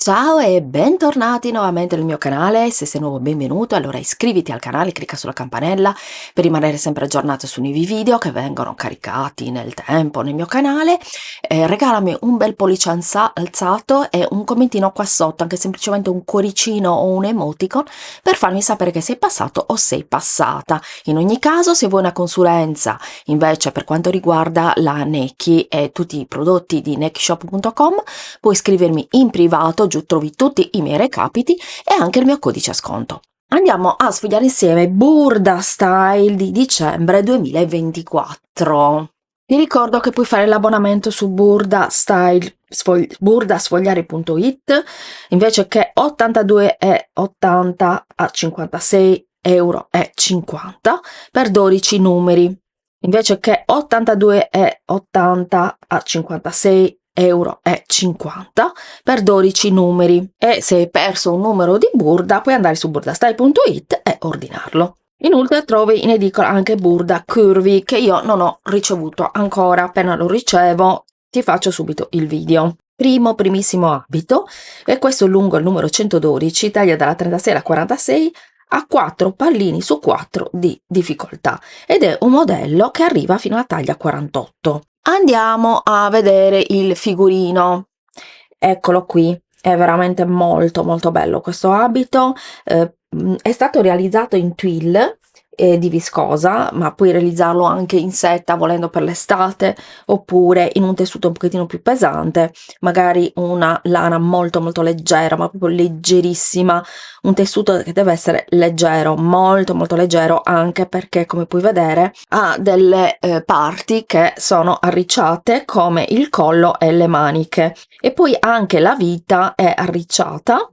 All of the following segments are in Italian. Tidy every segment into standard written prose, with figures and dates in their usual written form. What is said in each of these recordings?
Ciao e bentornati nuovamente nel mio canale. Se sei nuovo, benvenuto. Allora iscriviti al canale, clicca sulla campanella per rimanere sempre aggiornato sui nuovi video che vengono caricati nel tempo nel mio canale. Regalami un bel pollice alzato e un commentino qua sotto, anche semplicemente un cuoricino o un emoticon, per farmi sapere che sei passato o sei passata. In ogni caso, se vuoi una consulenza invece per quanto riguarda la Necchi e tutti i prodotti di neckshop.com, puoi scrivermi in privato, giù trovi tutti i miei recapiti e anche il mio codice sconto. Andiamo a sfogliare insieme Burda Style di dicembre 2024. Ti ricordo che puoi fare l'abbonamento su Burda Style, burdasfogliare.it, invece che 82,80 a 56,50 per 12 numeri, invece che 82,80 a 56,50 per 12 numeri. E se hai perso un numero di Burda puoi andare su burdastyle.it e ordinarlo. Inoltre trovi in edicola anche Burda Curvy, che io non ho ricevuto ancora. Appena lo ricevo ti faccio subito il video. Primissimo abito, e questo lungo il numero 112, taglia dalla 36 alla 46, a 4 pallini su 4 di difficoltà, ed è un modello che arriva fino alla taglia 48. Andiamo a vedere il figurino. Eccolo qui, è veramente molto bello questo abito. È stato realizzato in twill di viscosa, ma puoi realizzarlo anche in setta volendo per l'estate, oppure in un tessuto un pochettino più pesante, magari una lana molto leggera, ma proprio leggerissima, un tessuto che deve essere leggero, molto leggero, anche perché, come puoi vedere, ha delle parti che sono arricciate, come il collo e le maniche, e poi anche la vita è arricciata,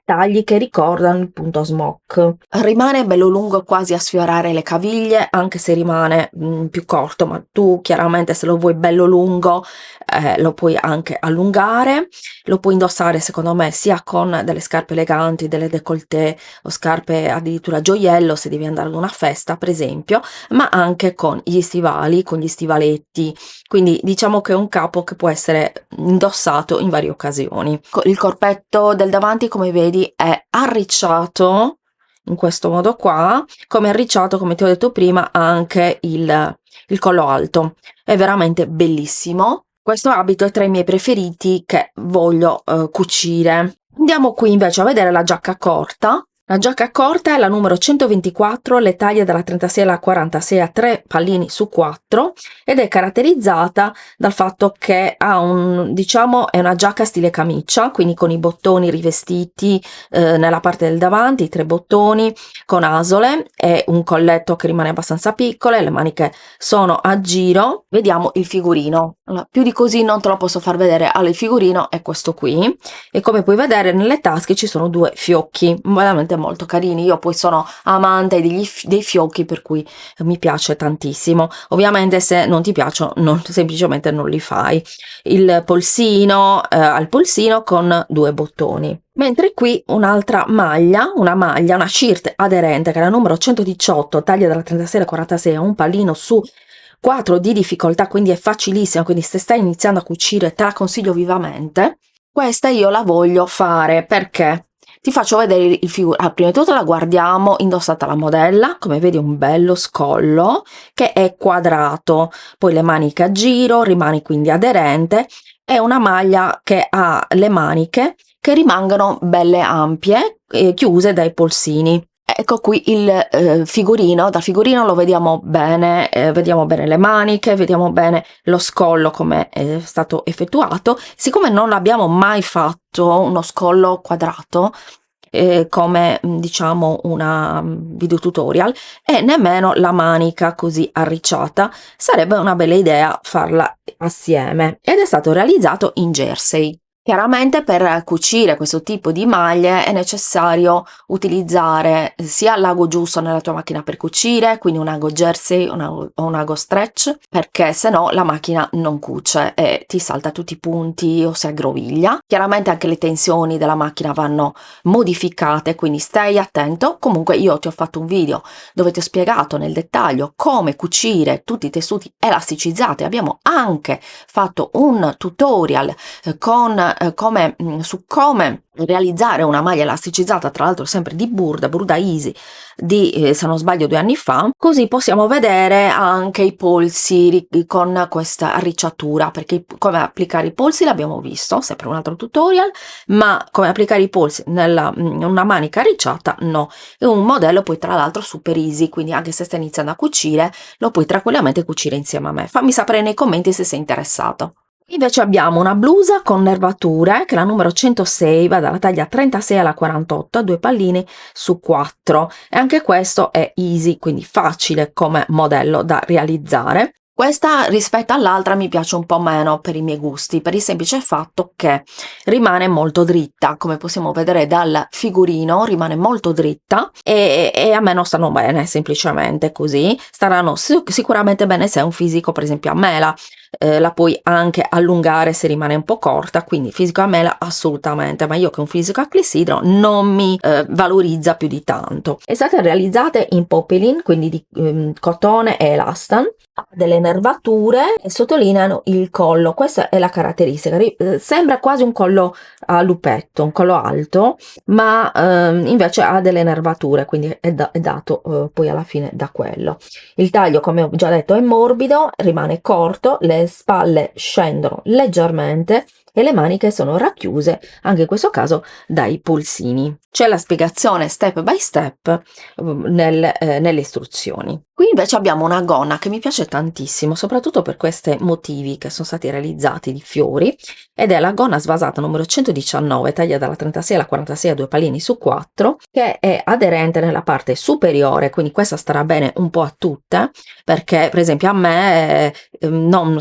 tagli che ricordano il punto smock. Rimane bello lungo, quasi a sfiorare le caviglie, anche se rimane più corto, ma tu chiaramente, se lo vuoi bello lungo, lo puoi anche allungare. Lo puoi indossare, secondo me, sia con delle scarpe eleganti, delle décolleté o scarpe addirittura gioiello, se devi andare ad una festa per esempio, ma anche con gli stivali, con gli stivaletti. Quindi diciamo che è un capo che può essere indossato in varie occasioni. Il corpetto del davanti, come vedi, è arricciato in questo modo qua, come arricciato, come ti ho detto prima, anche il collo alto. È veramente bellissimo. Questo abito è tra i miei preferiti che voglio cucire. Andiamo qui invece a vedere la giacca corta. La giacca corta è la numero 124, le taglie dalla 36 alla 46 a 3 pallini su 4, ed è caratterizzata dal fatto che ha è una giacca stile camicia, quindi con i bottoni rivestiti nella parte del davanti, i 3 bottoni con asole, e un colletto che rimane abbastanza piccolo, le maniche sono a giro. Vediamo il figurino. Allora, più di così non te lo posso far vedere. Allora, il figurino è questo qui, e come puoi vedere nelle tasche ci sono 2 fiocchi veramente molto carini. Io poi sono amante dei fiocchi, per cui mi piace tantissimo. Ovviamente se non ti piacciono, semplicemente non li fai. Il polsino, al polsino con 2 bottoni. Mentre qui un'altra maglia, una shirt aderente, che è la numero 118, taglia dalla 36 alla 46, a un pallino su 4 di difficoltà, quindi è facilissima. Quindi se stai iniziando a cucire te la consiglio vivamente. Questa io la voglio fare perché ti faccio vedere il figurino. Prima di tutto la guardiamo indossata la modella, come vedi un bello scollo che è quadrato, poi le maniche a giro, rimane quindi aderente, è una maglia che ha le maniche che rimangono belle ampie, chiuse dai polsini. Ecco qui il figurino. Dal figurino lo vediamo bene le maniche, vediamo bene lo scollo come è stato effettuato. Siccome non abbiamo mai fatto uno scollo quadrato come diciamo una video tutorial, e nemmeno la manica così arricciata, sarebbe una bella idea farla assieme, ed è stato realizzato in jersey. Chiaramente per cucire questo tipo di maglie è necessario utilizzare sia l'ago giusto nella tua macchina per cucire, quindi un ago jersey o un ago stretch, perché se no la macchina non cuce e ti salta tutti i punti o si aggroviglia. Chiaramente anche le tensioni della macchina vanno modificate, quindi stai attento. Comunque io ti ho fatto un video dove ti ho spiegato nel dettaglio come cucire tutti i tessuti elasticizzati. Abbiamo anche fatto un tutorial con su come realizzare una maglia elasticizzata, tra l'altro sempre di Burda Easy di se non sbaglio 2 anni fa, così possiamo vedere anche i polsi con questa arricciatura, perché come applicare i polsi l'abbiamo visto, sempre un altro tutorial, ma come applicare i polsi nella una manica arricciata no. È un modello poi tra l'altro super easy, quindi anche se stai iniziando a cucire lo puoi tranquillamente cucire insieme a me. Fammi sapere nei commenti se sei interessato. Invece abbiamo una blusa con nervature che è la numero 106, va dalla taglia 36 alla 48, a 2 palline su 4, e anche questo è easy, quindi facile come modello da realizzare. Questa rispetto all'altra mi piace un po' meno per i miei gusti, per il semplice fatto che rimane molto dritta, come possiamo vedere dal figurino rimane molto dritta e a me non stanno bene, semplicemente così. Staranno sicuramente bene se è un fisico, per esempio a mela, la puoi anche allungare se rimane un po' corta, quindi fisico a mela assolutamente, ma io che un fisico a clessidro non mi valorizza più di tanto. È stata realizzata in popeline, quindi di cotone e elastan, ha delle nervature e sottolineano il collo. Questa è la caratteristica, sembra quasi un collo a lupetto, un collo alto, ma invece ha delle nervature, quindi è dato poi alla fine da quello. Il taglio, come ho già detto, è morbido, rimane corto, le spalle scendono leggermente e le maniche sono racchiuse, anche in questo caso, dai polsini. C'è la spiegazione step by step nelle istruzioni. Qui invece abbiamo una gonna che mi piace tantissimo, soprattutto per questi motivi che sono stati realizzati di fiori, ed è la gonna svasata numero 119, taglia dalla 36 alla 46 a 2 pallini su 4, che è aderente nella parte superiore, quindi questa starà bene un po' a tutte, perché per esempio a me non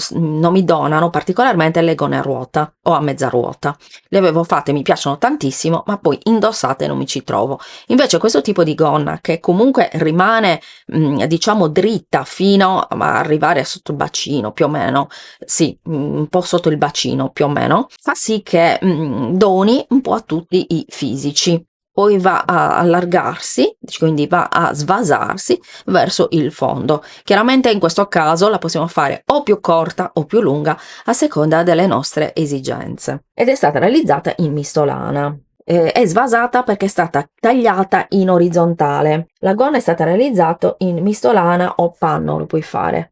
mi donano particolarmente le gonne a ruota o a mezza ruota. Le avevo fatte, mi piacciono tantissimo, ma poi indossate non mi ci trovo. Invece questo tipo di gonna, che comunque rimane diciamo dritta fino a arrivare sotto il bacino, più o meno, sì, un po' sotto il bacino più o meno, fa sì che doni un po' a tutti i fisici. Poi va a allargarsi, quindi va a svasarsi verso il fondo. Chiaramente in questo caso la possiamo fare o più corta o più lunga a seconda delle nostre esigenze. Ed è stata realizzata in mistolana. È svasata perché è stata tagliata in orizzontale. La gonna è stata realizzata in mistolana o panno, lo puoi fare.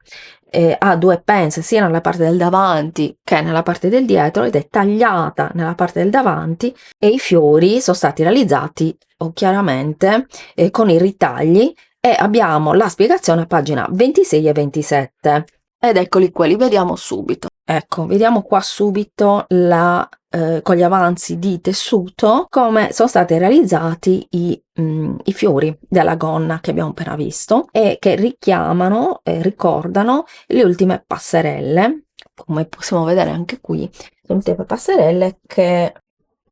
Ha 2 pence sia nella parte del davanti che nella parte del dietro ed è tagliata nella parte del davanti, e i fiori sono stati realizzati chiaramente con i ritagli, e abbiamo la spiegazione a pagina 26 e 27. Ed eccoli qua, li vediamo subito. Ecco, vediamo qua subito con gli avanzi di tessuto come sono stati realizzati i fiori della gonna che abbiamo appena visto, e che richiamano e ricordano le ultime passerelle. Come possiamo vedere anche qui, le ultime passerelle che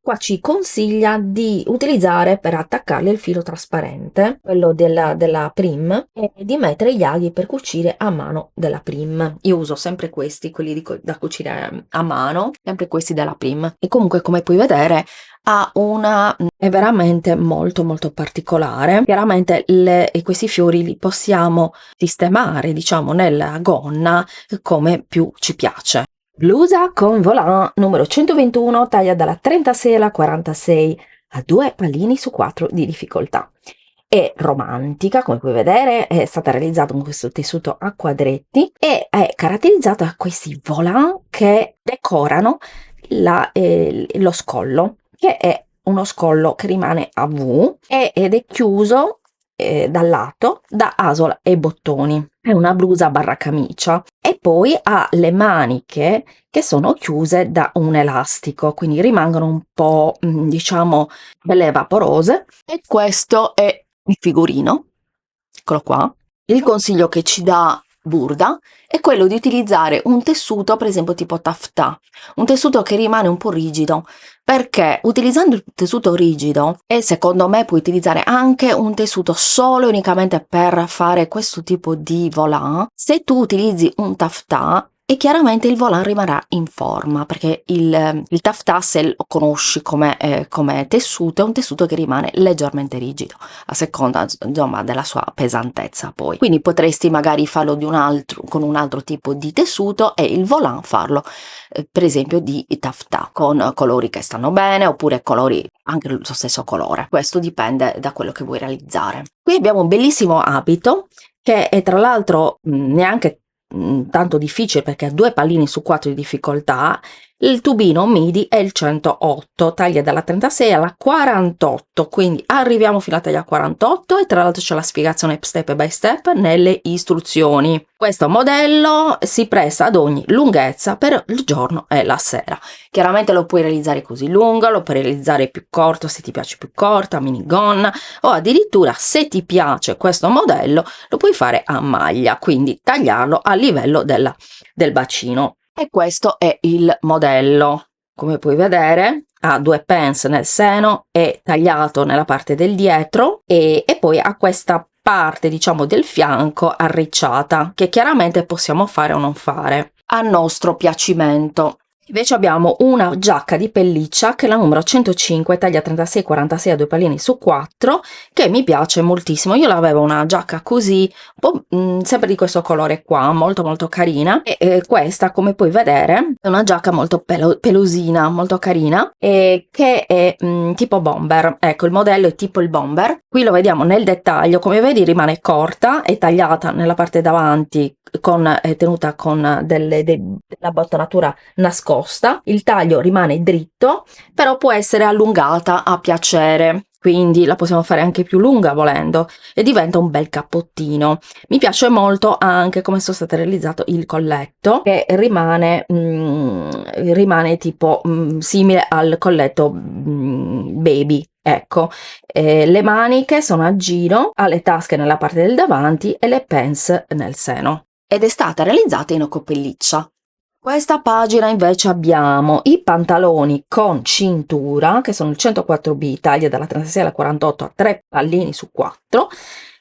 qua ci consiglia di utilizzare per attaccarli il filo trasparente, quello della Prim, e di mettere gli aghi per cucire a mano della Prim. Io uso sempre questi, quelli da cucire a mano, sempre questi della Prim. E comunque, come puoi vedere, è veramente molto molto particolare. Chiaramente questi fiori li possiamo sistemare, diciamo, nella gonna come più ci piace. Blusa con volant numero 121, taglia dalla 36 alla 46, a 2 pallini su 4 di difficoltà. È romantica, come puoi vedere, è stata realizzata con questo tessuto a quadretti e è caratterizzata da questi volant che decorano lo scollo, che è uno scollo che rimane a V ed è chiuso dal lato da asola e bottoni. È una blusa barra camicia, e poi ha le maniche che sono chiuse da un elastico, quindi rimangono un po' diciamo belle vaporose. E questo è il figurino, eccolo qua. Il consiglio che ci dà Burda è quello di utilizzare un tessuto, per esempio tipo taffetà, un tessuto che rimane un po' rigido, perché utilizzando il tessuto rigido, e secondo me puoi utilizzare anche un tessuto solo e unicamente per fare questo tipo di volant, se tu utilizzi un taffetà e chiaramente il volant rimarrà in forma, perché il taffetà, se lo conosci come tessuto, è un tessuto che rimane leggermente rigido a seconda, insomma, della sua pesantezza poi. Quindi potresti magari farlo con un altro tipo di tessuto e il volant farlo per esempio di taffetà con colori che stanno bene, oppure colori anche lo stesso colore. Questo dipende da quello che vuoi realizzare. Qui abbiamo un bellissimo abito che è tra l'altro neanche tanto difficile, perché ha 2 pallini su 4 di difficoltà. Il tubino MIDI è il 108, taglia dalla 36 alla 48, quindi arriviamo fino alla taglia 48 e tra l'altro c'è la spiegazione step by step nelle istruzioni. Questo modello si presta ad ogni lunghezza per il giorno e la sera. Chiaramente lo puoi realizzare così lungo, lo puoi realizzare più corto se ti piace più corta, minigonna, o addirittura, se ti piace questo modello, lo puoi fare a maglia, quindi tagliarlo a livello del bacino. E questo è il modello. Come puoi vedere ha 2 pence nel seno, è tagliato nella parte del dietro e poi ha questa parte, diciamo, del fianco arricciata, che chiaramente possiamo fare o non fare a nostro piacimento. Invece abbiamo una giacca di pelliccia che è la numero 105, taglia 36-46 a 2 pallini su 4, che mi piace moltissimo. Io l'avevo una giacca così, un po' sempre di questo colore qua, molto carina, e questa, come puoi vedere, è una giacca molto pelosina, molto carina, e che è tipo bomber. Ecco, il modello è tipo il bomber. Qui lo vediamo nel dettaglio, come vedi rimane corta, è tagliata nella parte davanti, è tenuta con della bottinatura nascosta, il taglio rimane dritto, però può essere allungata a piacere, quindi la possiamo fare anche più lunga volendo e diventa un bel cappottino. Mi piace molto anche come sono stato realizzato il colletto, che rimane tipo simile al colletto baby. Ecco, le maniche sono a giro, ha le tasche nella parte del davanti e le pence nel seno, ed è stata realizzata in ocopelliccia. Questa pagina invece abbiamo i pantaloni con cintura, che sono il 104B, taglia dalla 36 alla 48 a 3 pallini su 4,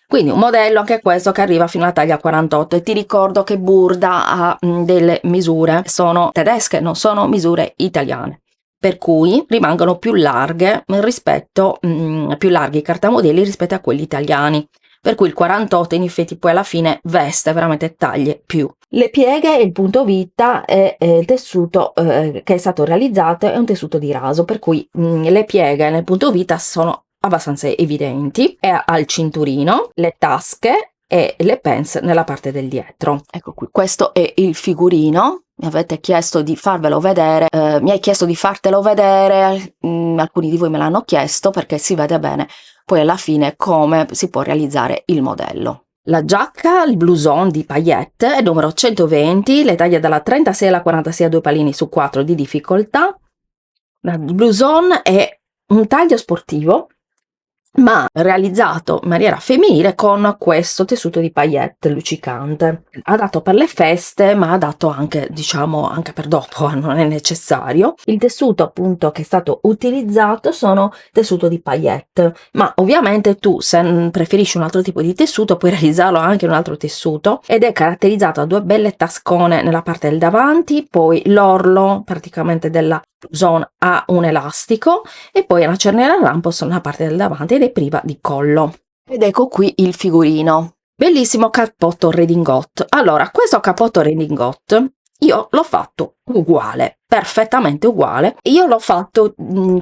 quindi un modello anche questo che arriva fino alla taglia 48, e ti ricordo che Burda ha delle misure, sono tedesche, non sono misure italiane, per cui rimangono più larghe rispetto, più larghi i cartamodelli rispetto a quelli italiani. Per cui il 48 in effetti poi alla fine veste veramente taglie più. Le pieghe e il punto vita è il tessuto che è stato realizzato, è un tessuto di raso, per cui le pieghe nel punto vita sono abbastanza evidenti, è al cinturino, le tasche e le pence nella parte del dietro. Ecco qui, questo è il figurino. Mi avete chiesto di farvelo vedere, mi hai chiesto di fartelo vedere, alcuni di voi me l'hanno chiesto perché si vede bene poi alla fine come si può realizzare il modello. La giacca, il blouson di paillette, è numero 120, le taglie dalla 36 alla 46 a 2 pallini su 4 di difficoltà. Il blouson è un taglio sportivo, ma realizzato in maniera femminile con questo tessuto di paillette luccicante, adatto per le feste ma adatto anche, diciamo, anche per dopo, non è necessario. Il tessuto appunto che è stato utilizzato sono tessuto di paillette, ma ovviamente tu, se preferisci un altro tipo di tessuto, puoi realizzarlo anche in un altro tessuto, ed è caratterizzato da 2 belle tascone nella parte del davanti, poi l'orlo praticamente della blouson ha un elastico e poi una cerniera a lampo nella parte del davanti ed è priva di collo. Ed ecco qui il figurino. Bellissimo cappotto redingot. Allora, questo cappotto redingot io l'ho fatto uguale, perfettamente uguale. Io l'ho fatto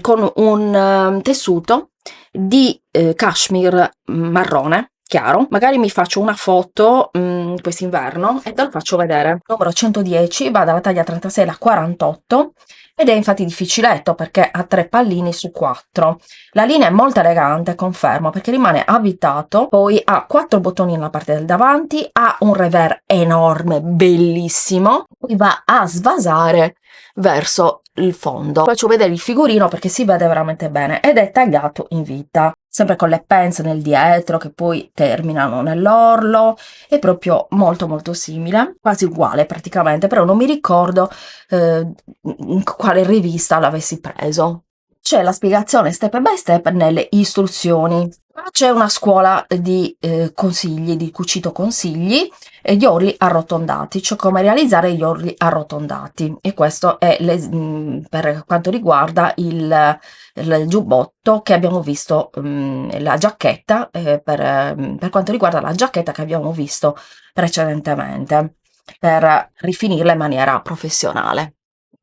con un tessuto di cashmere marrone chiaro. Magari mi faccio una foto quest'inverno e te lo faccio vedere. Numero 110, va dalla taglia 36 alla 48 ed è infatti difficiletto perché ha 3 pallini su 4. La linea è molto elegante, confermo, perché rimane avvitato, poi ha 4 bottoni nella parte del davanti, ha un revers enorme, bellissimo, poi va a svasare verso il fondo. Faccio vedere il figurino perché si vede veramente bene ed è tagliato in vita, sempre con le pence nel dietro che poi terminano nell'orlo. È proprio molto simile, quasi uguale praticamente, però non mi ricordo in quale rivista l'avessi preso. C'è la spiegazione step by step nelle istruzioni. Qua c'è una scuola di consigli, di cucito consigli e gli orli arrotondati, cioè come realizzare gli orli arrotondati. E questo è per quanto riguarda il giubbotto che abbiamo visto, la giacchetta, per quanto riguarda la giacchetta che abbiamo visto precedentemente, per rifinirla in maniera professionale.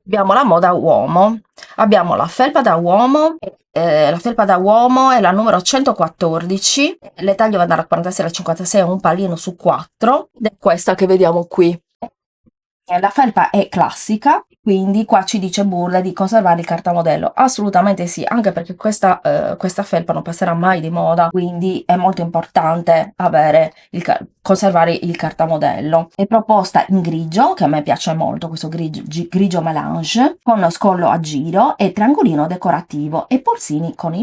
Abbiamo la moda uomo, abbiamo la felpa da uomo, la felpa da uomo è la numero 114, le taglie vanno dalla 46 alla 56, un pallino su 4, ed è questa che vediamo qui. La felpa è classica, quindi qua ci dice Burda di conservare il cartamodello. Assolutamente sì, anche perché questa felpa non passerà mai di moda, quindi è molto importante conservare il cartamodello. È proposta in grigio, che a me piace molto, questo grigio melange, con scollo a giro e triangolino decorativo e polsini con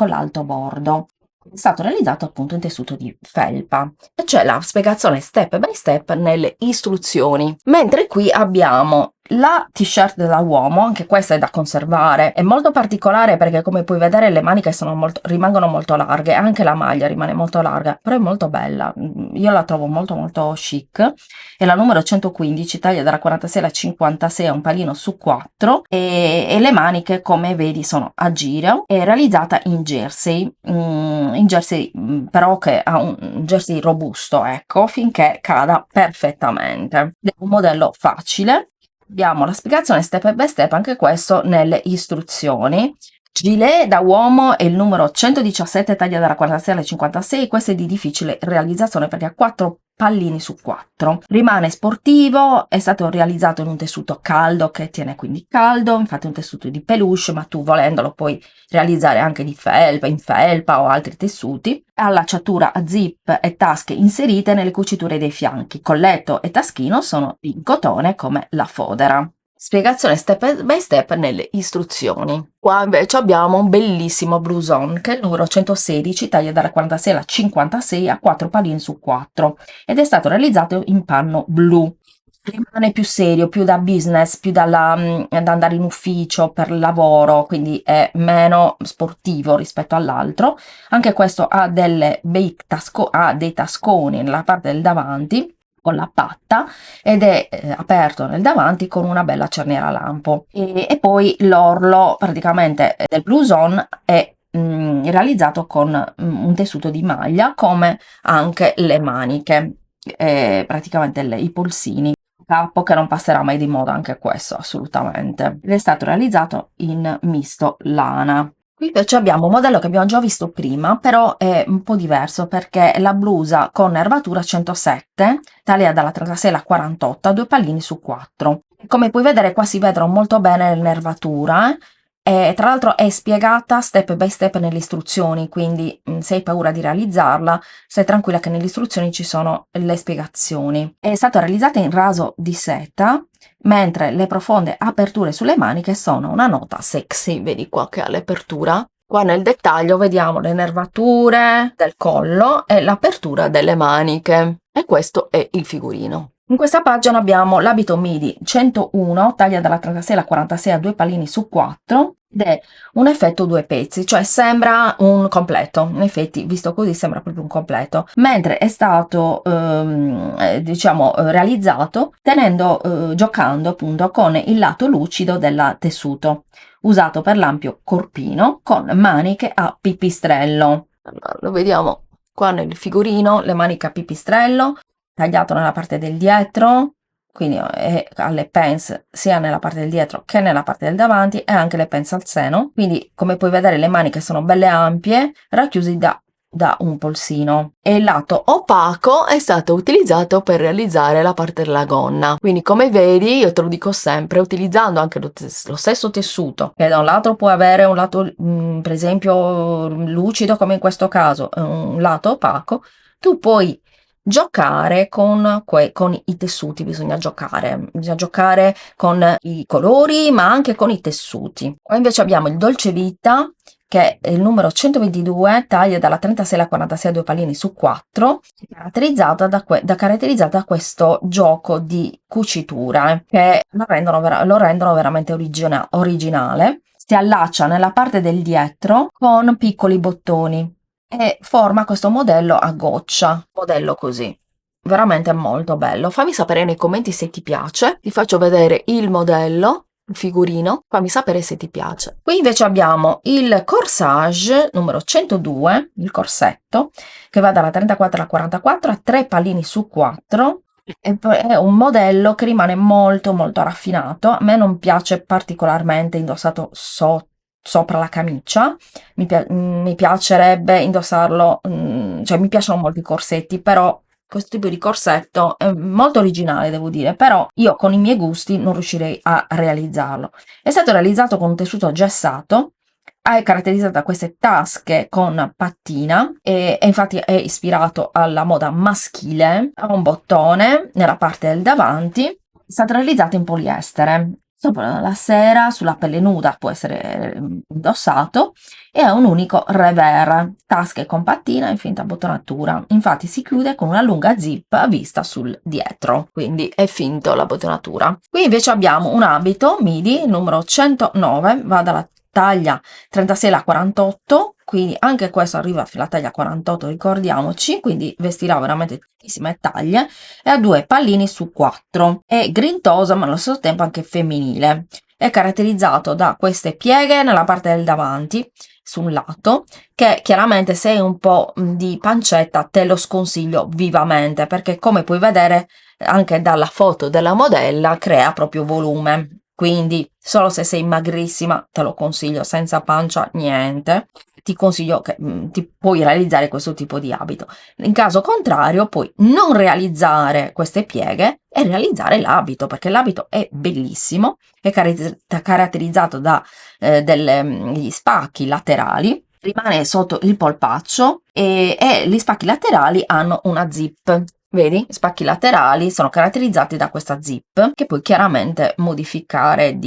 l'alto bordo. È stato realizzato appunto in tessuto di felpa e c'è la spiegazione step by step nelle istruzioni, mentre qui abbiamo la t-shirt da uomo, anche questa è da conservare, è molto particolare perché come puoi vedere le maniche rimangono molto larghe, anche la maglia rimane molto larga, però è molto bella, io la trovo molto molto chic. È la numero 115, taglia dalla 46 alla 56, un pallino su 4 e le maniche come vedi sono a giro, è realizzata in jersey, però che ha un jersey robusto, ecco, finché cada perfettamente. È un modello facile. Abbiamo la spiegazione step by step, anche questo nelle istruzioni. Gilet da uomo è il numero 117, taglia dalla 46 alla 56, questo è di difficile realizzazione perché ha 4 pallini su 4. Rimane sportivo, è stato realizzato in un tessuto caldo che tiene quindi caldo, infatti è un tessuto di peluche, ma tu volendolo puoi realizzare anche di felpa, in felpa o altri tessuti. Ha lacciatura a zip e tasche inserite nelle cuciture dei fianchi, colletto e taschino sono in cotone come la fodera. Spiegazione step by step nelle istruzioni. Qua invece abbiamo un bellissimo blouson che è il numero 116, taglia dalla 46 alla 56 a 4 pallini su 4 ed è stato realizzato in panno blu. Rimane più serio, più da business, più da andare in ufficio per lavoro, quindi è meno sportivo rispetto all'altro. Anche questo ha dei tasconi nella parte del davanti con la patta ed è aperto nel davanti con una bella cerniera a lampo e poi l'orlo praticamente del blouson è realizzato con un tessuto di maglia, come anche le maniche, praticamente i polsini, capo che non passerà mai di moda anche questo assolutamente, ed è stato realizzato in misto lana. Qui invece abbiamo un modello che abbiamo già visto prima, però è un po' diverso perché è la blusa con nervatura 107, taglia dalla 36 alla 48, a 2 pallini su 4. Come puoi vedere qua si vedono molto bene le nervature, e tra l'altro è spiegata step by step nelle istruzioni, quindi se hai paura di realizzarla, stai tranquilla che nelle istruzioni ci sono le spiegazioni. È stata realizzata in raso di seta, mentre le profonde aperture sulle maniche sono una nota sexy, vedi qua che ha l'apertura. Qua nel dettaglio vediamo le nervature del collo e l'apertura delle maniche e questo è il figurino. In questa pagina abbiamo l'abito midi 101, taglia dalla 36 alla 46 a 2 pallini su 4 ed è un effetto 2 pezzi, cioè sembra un completo, in effetti visto così sembra proprio un completo, mentre è stato diciamo realizzato giocando appunto con il lato lucido del tessuto, usato per l'ampio corpino con maniche a pipistrello. Allora, lo vediamo qua nel figurino, le maniche a pipistrello, tagliato nella parte del dietro, quindi alle pence sia nella parte del dietro che nella parte del davanti e anche le pence al seno, quindi come puoi vedere le maniche sono belle ampie, racchiusi da un polsino, e il lato opaco è stato utilizzato per realizzare la parte della gonna. Quindi come vedi, io te lo dico sempre, utilizzando anche lo stesso tessuto, che da un lato può avere un lato per esempio lucido come in questo caso, un lato opaco, tu puoi giocare con i tessuti, bisogna giocare con i colori ma anche con i tessuti. Qua invece abbiamo il Dolce Vita, che è il numero 122, taglia dalla 36 alla 46 a 2 pallini su 4, caratterizzata da questo gioco di cucitura che lo rendono veramente originale. si allaccia nella parte del dietro con piccoli bottoni e forma questo modello a goccia, modello così. Veramente molto bello. Fammi sapere nei commenti se ti piace, ti faccio vedere il modello, il figurino, fammi sapere se ti piace. Qui invece abbiamo il corsage numero 102, il corsetto, che va dalla 34 alla 44 a 3 pallini su 4. È un modello che rimane molto raffinato. A me non piace particolarmente indossato sopra la camicia, mi piacerebbe indossarlo, cioè mi piacciono molto i corsetti, però questo tipo di corsetto è molto originale, devo dire, però io con i miei gusti non riuscirei a realizzarlo. È stato realizzato con un tessuto gessato, è caratterizzato da queste tasche con pattina e infatti è ispirato alla moda maschile. Ha un bottone nella parte del davanti, è stato realizzato in poliestere. Sopra la sera, sulla pelle nuda, può essere indossato e ha un unico revers, tasche con pattina e finta bottonatura. Infatti si chiude con una lunga zip a vista sul dietro, quindi è finto la bottonatura. Qui invece abbiamo un abito midi numero 109, va dalla taglia 36 alla 48, quindi anche questo arriva fino alla taglia 48, ricordiamoci, quindi vestirà veramente tantissime taglie e ha 2 pallini su 4. È grintoso ma allo stesso tempo anche femminile. È caratterizzato da queste pieghe nella parte del davanti, su un lato, che chiaramente se hai un po' di pancetta te lo sconsiglio vivamente, perché come puoi vedere anche dalla foto della modella crea proprio volume. Quindi solo se sei magrissima te lo consiglio, senza pancia niente. Ti consiglio che ti puoi realizzare questo tipo di abito. In caso contrario puoi non realizzare queste pieghe e realizzare l'abito, perché l'abito è bellissimo, è caratterizzato da degli spacchi laterali, rimane sotto il polpaccio e gli spacchi laterali hanno una zip. Vedi? Gli spacchi laterali sono caratterizzati da questa zip che puoi chiaramente modificare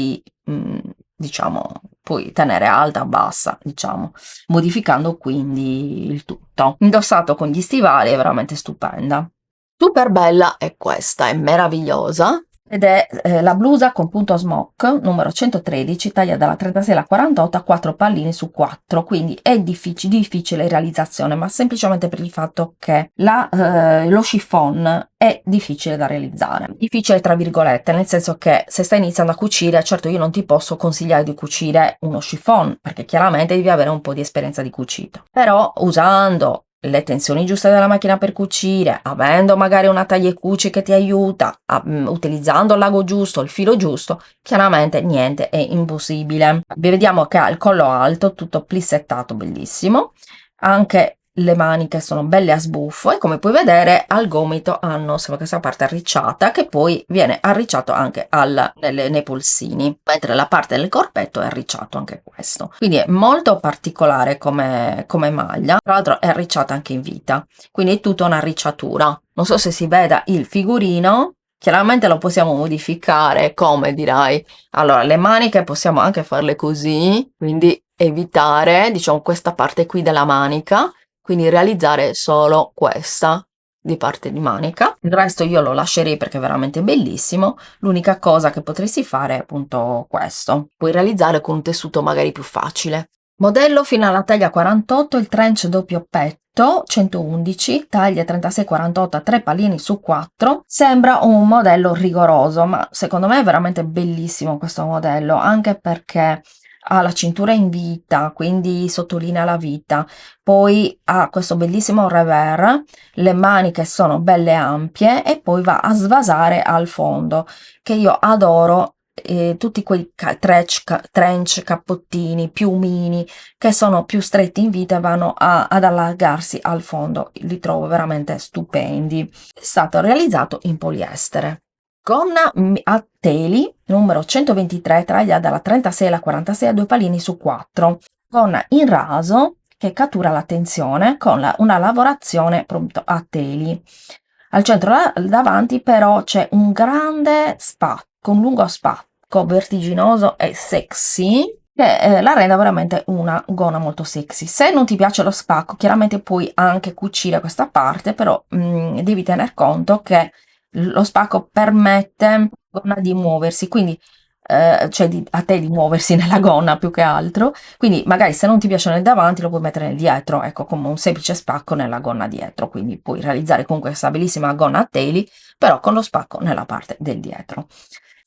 diciamo, puoi tenere alta o bassa, diciamo, modificando quindi il tutto. Indossato con gli stivali è veramente stupenda. Super bella è questa, è meravigliosa. Ed è la blusa con punto smock numero 113, taglia dalla 36 alla 48 a 4 pallini su 4, quindi è difficile realizzazione, ma semplicemente per il fatto che lo chiffon è difficile da realizzare. Difficile tra virgolette, nel senso che se stai iniziando a cucire, certo io non ti posso consigliare di cucire uno chiffon, perché chiaramente devi avere un po' di esperienza di cucito. Però usando le tensioni giuste della macchina per cucire, avendo magari una taglia e cuci che ti aiuta, utilizzando il lago giusto, il filo giusto, chiaramente niente è impossibile. Vediamo che ha il collo alto, tutto plissettato, bellissimo, anche le maniche sono belle a sbuffo e come puoi vedere al gomito hanno sempre questa parte arricciata che poi viene arricciato anche nei polsini, mentre la parte del corpetto è arricciato anche questo, quindi è molto particolare come maglia. Tra l'altro è arricciata anche in vita, quindi è tutta un'arricciatura. Non so se si veda il figurino, chiaramente lo possiamo modificare, come dirai. Allora le maniche possiamo anche farle così, quindi evitare diciamo questa parte qui della manica, quindi realizzare solo questa di parte di manica. Il resto io lo lascerei perché è veramente bellissimo. L'unica cosa che potresti fare è appunto questo, puoi realizzare con un tessuto magari più facile. Modello fino alla taglia 48, il trench doppio petto 111, taglia 36-48 a 3 pallini su 4. Sembra un modello rigoroso, ma secondo me è veramente bellissimo questo modello, anche perché ha la cintura in vita, quindi sottolinea la vita, poi ha questo bellissimo revers, le maniche sono belle ampie e poi va a svasare al fondo, che io adoro. Tutti quei trench cappottini, piumini che sono più stretti in vita e vanno ad allargarsi al fondo, li trovo veramente stupendi. È stato realizzato in poliestere. Gonna a teli numero 123, taglia dalla 36 alla 46 a 2 pallini su 4. Gonna in raso che cattura la tensione con una lavorazione appunto a teli. Al centro davanti però c'è un grande spacco, un lungo spacco vertiginoso e sexy che la rende veramente una gonna molto sexy. Se non ti piace lo spacco, chiaramente puoi anche cucire questa parte, però devi tener conto che lo spacco permette alla gonna di muoversi, quindi cioè a te di muoversi nella gonna più che altro, quindi magari se non ti piace nel davanti lo puoi mettere nel dietro, ecco, come un semplice spacco nella gonna dietro, quindi puoi realizzare comunque questa bellissima gonna a teli, però con lo spacco nella parte del dietro.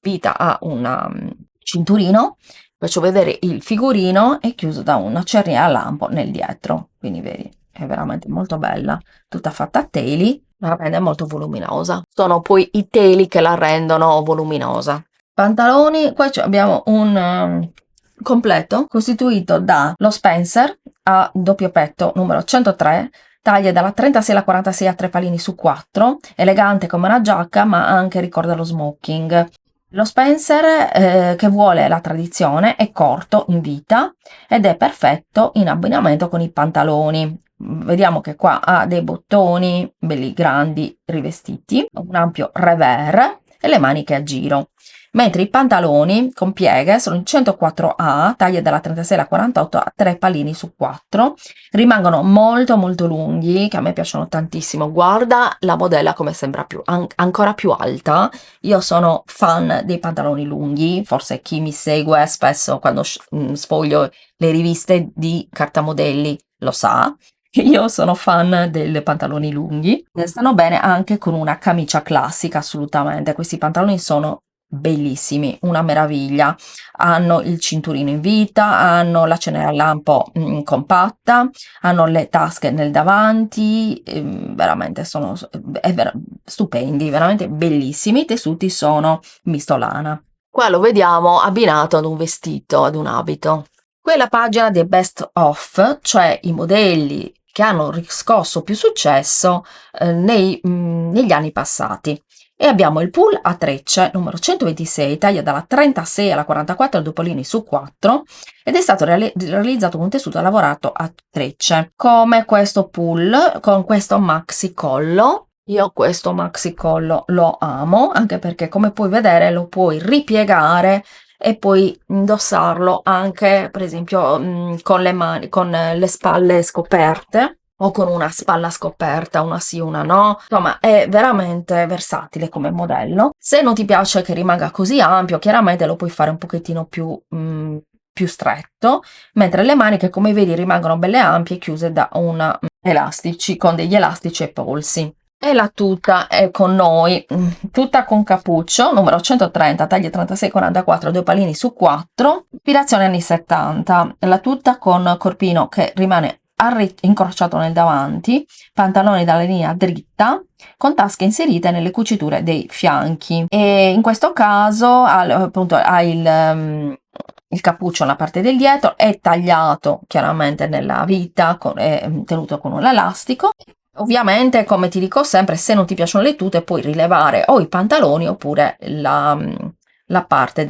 Vita ha un cinturino, faccio vedere il figurino, è chiuso da una cerniera a lampo nel dietro, quindi vedi, è veramente molto bella, tutta fatta a teli, la rende molto voluminosa. Sono poi i teli che la rendono voluminosa. Pantaloni, qua abbiamo un completo costituito dallo Spencer a doppio petto numero 103, taglie dalla 36 alla 46 a 3 palini su 4, elegante come una giacca ma anche ricorda lo smoking. Lo Spencer, che vuole la tradizione, è corto in vita ed è perfetto in abbinamento con i pantaloni. Vediamo che qua ha dei bottoni belli grandi rivestiti, un ampio revers e le maniche a giro, mentre i pantaloni con pieghe sono in 104A, taglia dalla 36 alla 48 a 3 palini su 4, rimangono molto molto lunghi, che a me piacciono tantissimo. Guarda la modella come sembra ancora più alta. Io sono fan dei pantaloni lunghi, forse chi mi segue spesso quando sfoglio le riviste di cartamodelli lo sa. Io sono fan dei pantaloni lunghi, stanno bene anche con una camicia classica, assolutamente. Questi pantaloni sono bellissimi, una meraviglia. Hanno il cinturino in vita, hanno la cenere a lampo compatta, hanno le tasche nel davanti, veramente sono stupendi, veramente bellissimi. I tessuti sono misto lana. Qua lo vediamo abbinato ad un vestito, ad un abito. Qui è la pagina dei best of, cioè i modelli che hanno riscosso più successo negli anni passati. E abbiamo il pull a trecce numero 126, taglia dalla 36 alla 44 dopolini su 4, ed è stato realizzato con un tessuto lavorato a trecce, come questo pull con questo maxi collo. Io questo maxi collo lo amo, anche perché come puoi vedere lo puoi ripiegare e poi indossarlo anche per esempio con le mani, con le spalle scoperte o con una spalla scoperta, una sì, una no. Insomma, è veramente versatile come modello. Se non ti piace che rimanga così ampio, chiaramente lo puoi fare un pochettino più stretto, mentre le maniche, come vedi, rimangono belle ampie, chiuse da elastici, con degli elastici e polsi. E la tuta è con noi, tutta con cappuccio, numero 130, taglie 36-44, 2 palini su 4, ispirazione anni 70, la tuta con corpino che rimane incrociato nel davanti, pantaloni dalla linea dritta, con tasche inserite nelle cuciture dei fianchi. E in questo caso appunto ha il cappuccio nella parte del dietro, è tagliato chiaramente nella vita, è tenuto con un elastico. Ovviamente, come ti dico sempre, se non ti piacciono le tute puoi rilevare o i pantaloni oppure la parte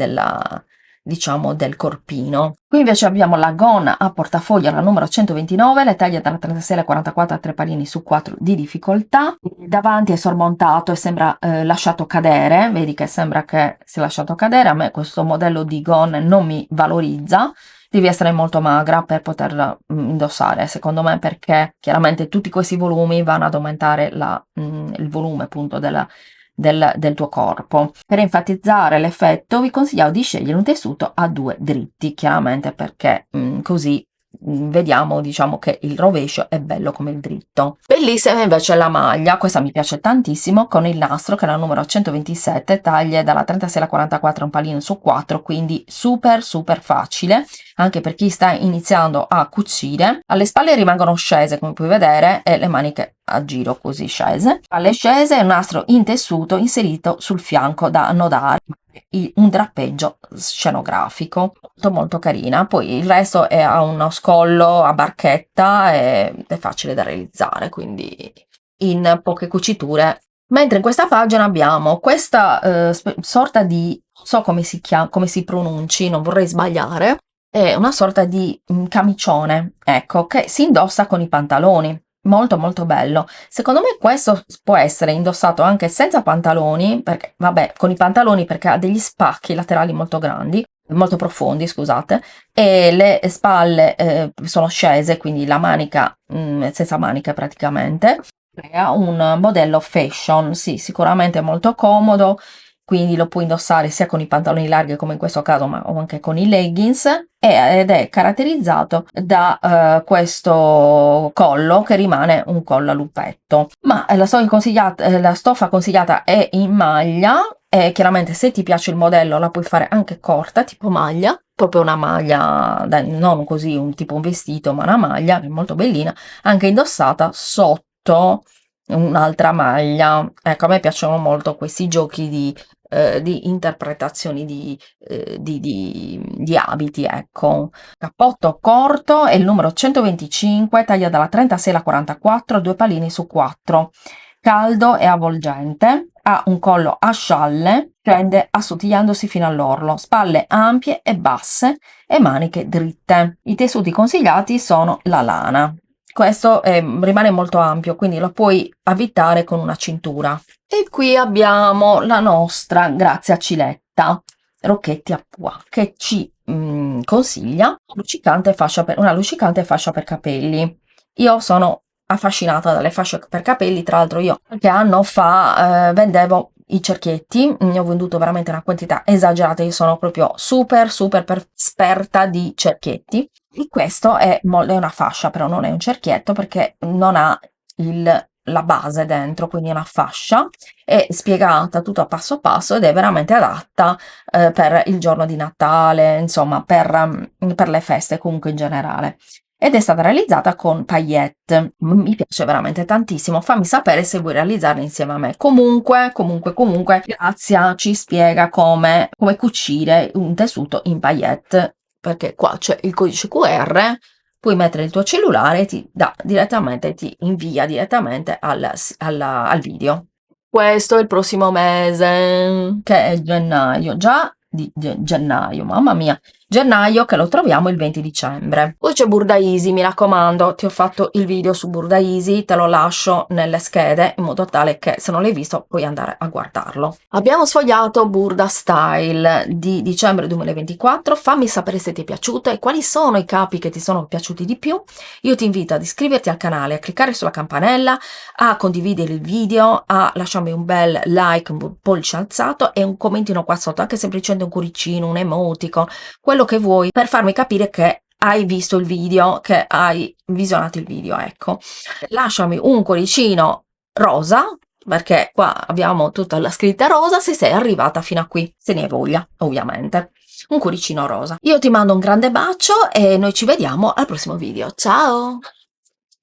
diciamo del corpino. Qui invece abbiamo la gonna a portafoglio, la numero 129, le taglie dalla 36 alla 44 a 3 palini su 4 di difficoltà. Davanti è sormontato e sembra lasciato cadere, vedi che sembra che sia lasciato cadere. A me questo modello di gonne non mi valorizza. Devi essere molto magra per poterla indossare, secondo me, perché chiaramente tutti questi volumi vanno ad aumentare il volume appunto del tuo corpo. Per enfatizzare l'effetto vi consigliamo di scegliere un tessuto a 2 dritti, chiaramente perché così vediamo, diciamo, che il rovescio è bello come il dritto. Bellissima invece la maglia, questa mi piace tantissimo, con il nastro che è la numero 127, taglie dalla 36 alla 44, un palino su 4, quindi super facile anche per chi sta iniziando a cucire. Alle spalle rimangono scese, come puoi vedere, e le maniche a giro così scese. Alle scese è un nastro in tessuto inserito sul fianco da annodare, un drappeggio scenografico, molto carina. Poi il resto è a uno scollo a barchetta e è facile da realizzare, quindi in poche cuciture. Mentre in questa pagina abbiamo questa sorta di, non so come si chiama, come si pronunci, non vorrei sbagliare, è una sorta di camicione, ecco, che si indossa con i pantaloni. Molto bello. Secondo me questo può essere indossato anche senza pantaloni, perché vabbè, con i pantaloni perché ha degli spacchi laterali molto grandi, molto profondi, scusate, e le spalle sono scese, quindi la manica senza maniche praticamente. Crea un modello fashion, sì, sicuramente molto comodo. quindi lo puoi indossare sia con i pantaloni larghi come in questo caso, ma anche con i leggings, ed è caratterizzato da questo collo che rimane un collo a lupetto. Ma la stoffa consigliata è in maglia, e chiaramente se ti piace il modello la puoi fare anche corta, tipo maglia, proprio una maglia, non così un tipo un vestito, ma una maglia che è molto bellina, anche indossata sotto un'altra maglia. Ecco, a me piacciono molto questi giochi di interpretazioni di abiti, ecco. Cappotto corto è il numero 125, taglia dalla 36 alla 44, 2 palini su 4, caldo e avvolgente, ha un collo a scialle, scende assottigliandosi fino all'orlo, spalle ampie e basse e maniche dritte. I tessuti consigliati sono la lana. Questo rimane molto ampio, quindi lo puoi avvitare con una cintura. E qui abbiamo la nostra Grazia Ciletta Rocchetti a Pois, che ci consiglia una luccicante fascia per capelli. Io sono affascinata dalle fasce per capelli, tra l'altro io qualche anno fa vendevo i cerchietti, ne ho venduto veramente una quantità esagerata, io sono proprio super esperta di cerchietti. E questo è una fascia, però non è un cerchietto perché non ha la base dentro, quindi è una fascia, è spiegata tutto a passo ed è veramente adatta per il giorno di Natale, insomma per le feste comunque in generale. Ed è stata realizzata con paillette. Mi piace veramente tantissimo. Fammi sapere se vuoi realizzarla insieme a me. Comunque, Grazia ci spiega come cucire un tessuto in paillette, perché qua c'è il codice QR, puoi mettere il tuo cellulare e ti invia direttamente al video. Questo è il prossimo mese, che è gennaio, già di gennaio, mamma mia, gennaio, che lo troviamo il 20 dicembre. Poi c'è Burda Easy, mi raccomando, ti ho fatto il video su Burda Easy, te lo lascio nelle schede in modo tale che se non l'hai visto puoi andare a guardarlo. Abbiamo sfogliato Burda Style di dicembre 2024, fammi sapere se ti è piaciuto e quali sono i capi che ti sono piaciuti di più. Io ti invito ad iscriverti al canale, a cliccare sulla campanella, a condividere il video, a lasciarmi un bel like, un pollice alzato e un commentino qua sotto, anche semplicemente un cuoricino, un emoticon, quello che vuoi per farmi capire che hai visto il video, che hai visionato il video, ecco. Lasciami un cuoricino rosa, perché qua abbiamo tutta la scritta rosa, se sei arrivata fino a qui, se ne hai voglia, ovviamente. Un cuoricino rosa. Io ti mando un grande bacio e noi ci vediamo al prossimo video. Ciao!